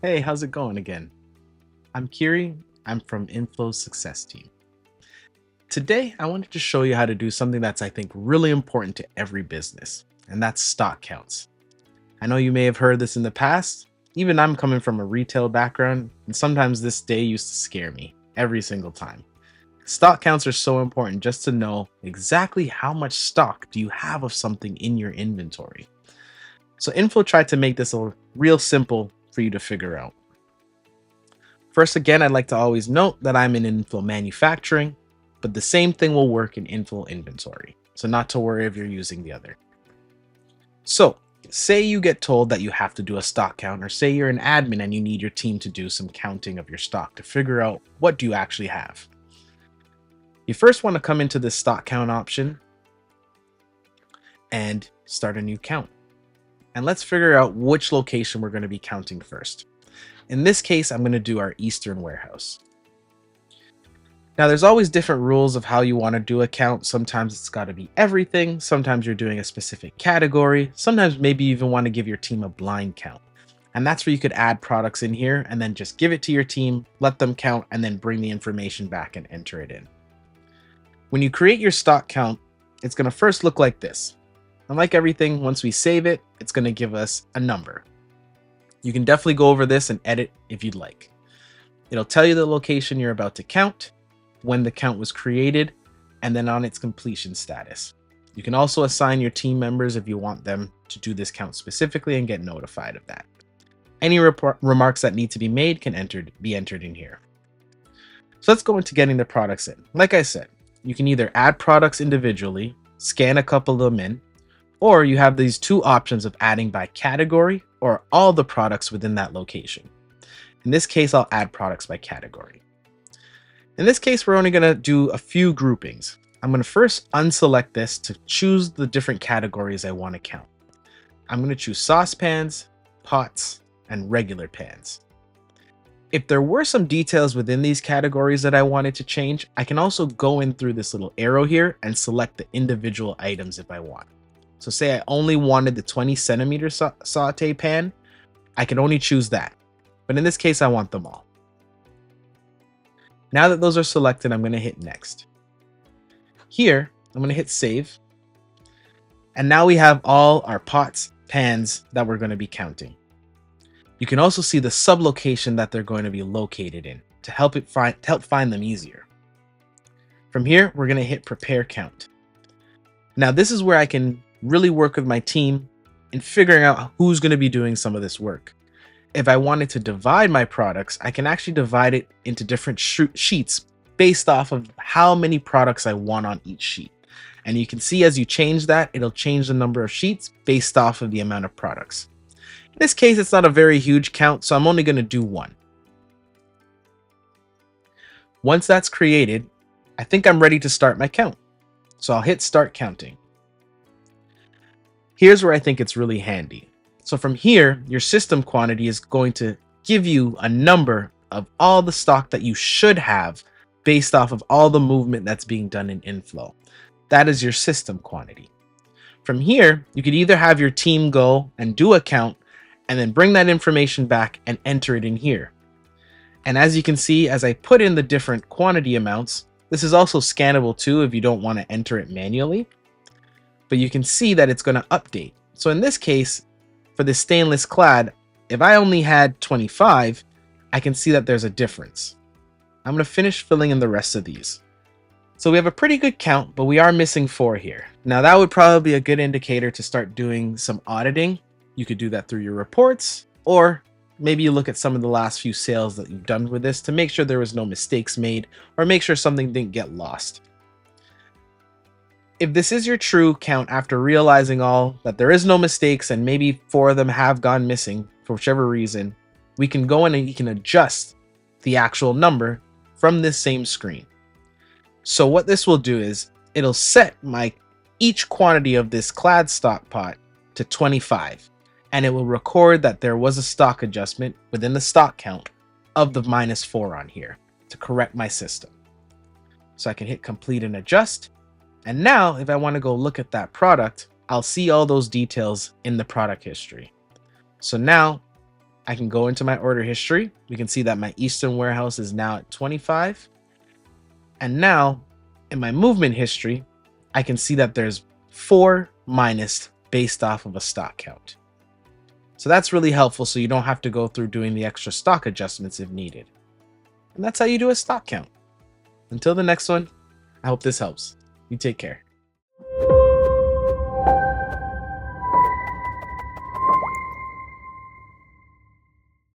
Hey, how's it going again? I'm Khiry. I'm from inFlow's success team. Today, I wanted to show you how to do something that's, I think, really important to every business, and that's stock counts. I know you may have heard this in the past. Even I'm coming from a retail background, and sometimes this day used to scare me every single time. Stock counts are so important just to know exactly how much stock do you have of something in your inventory. So inFlow tried to make this a real simple for you to figure out. First, again, I'd like to always note that I'm in inFlow manufacturing, but the same thing will work in inFlow inventory. So not to worry if you're using the other. So say you get told that you have to do a stock count, or say you're an admin and you need your team to do some counting of your stock to figure out what do you actually have. You first want to come into the stock count option and start a new count. And let's figure out which location we're going to be counting first. In this case, I'm going to do our Eastern warehouse. Now, there's always different rules of how you want to do a count. Sometimes it's got to be everything. Sometimes you're doing a specific category. Sometimes maybe you even want to give your team a blind count. And that's where you could add products in here and then just give it to your team, let them count, and then bring the information back and enter it in. When you create your stock count, it's going to first look like this. And like everything, once we save it, it's going to give us a number. You can definitely go over this and edit if you'd like. It'll tell you the location you're about to count, when the count was created, and then on its completion status. You can also assign your team members if you want them to do this count specifically and get notified of that. Any remarks that need to be made can be entered in here. So let's go into getting the products in. Like I said, you can either add products individually, scan a couple of them in, or you have these two options of adding by category or all the products within that location. In this case, I'll add products by category. In this case, we're only going to do a few groupings. I'm going to first unselect this to choose the different categories I want to count. I'm going to choose saucepans, pots, and regular pans. If there were some details within these categories that I wanted to change, I can also go in through this little arrow here and select the individual items if I want. So say I only wanted the 20 centimeter saute pan, I can only choose that. But in this case, I want them all. Now that those are selected, I'm going to hit next. Here, I'm going to hit save. And now we have all our pots, pans that we're going to be counting. You can also see the sublocation that they're going to be located in to help find them easier. From here, we're going to hit prepare count. Now this is where I can really work with my team in figuring out who's going to be doing some of this work. If I wanted to divide my products, I can actually divide it into different sheets based off of how many products I want on each sheet. And you can see as you change that, it'll change the number of sheets based off of the amount of products. In this case, it's not a very huge count, so I'm only going to do one. Once that's created, I think I'm ready to start my count. So I'll hit start counting. Here's where I think it's really handy. So from here, your system quantity is going to give you a number of all the stock that you should have based off of all the movement that's being done in inFlow. That is your system quantity. From here, you could either have your team go and do a count and then bring that information back and enter it in here. And as you can see, as I put in the different quantity amounts, this is also scannable too if you don't want to enter it manually. But you can see that it's going to update. So in this case, for the stainless clad, if I only had 25, I can see that there's a difference. I'm going to finish filling in the rest of these. So we have a pretty good count, but we are missing 4 here. Now that would probably be a good indicator to start doing some auditing. You could do that through your reports, or maybe you look at some of the last few sales that you've done with this to make sure there was no mistakes made, or make sure something didn't get lost. If this is your true count after realizing all that there is no mistakes and maybe 4 of them have gone missing for whichever reason, we can go in and you can adjust the actual number from this same screen. So what this will do is it'll set each quantity of this clad stock pot to 25, and it will record that there was a stock adjustment within the stock count of the -4 on here to correct my system. So I can hit complete and adjust. And now if I want to go look at that product, I'll see all those details in the product history. So now I can go into my order history. We can see that my Eastern warehouse is now at 25. And now in my movement history, I can see that there's 4 minus based off of a stock count. So that's really helpful, so you don't have to go through doing the extra stock adjustments if needed. And that's how you do a stock count. Until the next one, I hope this helps. You take care.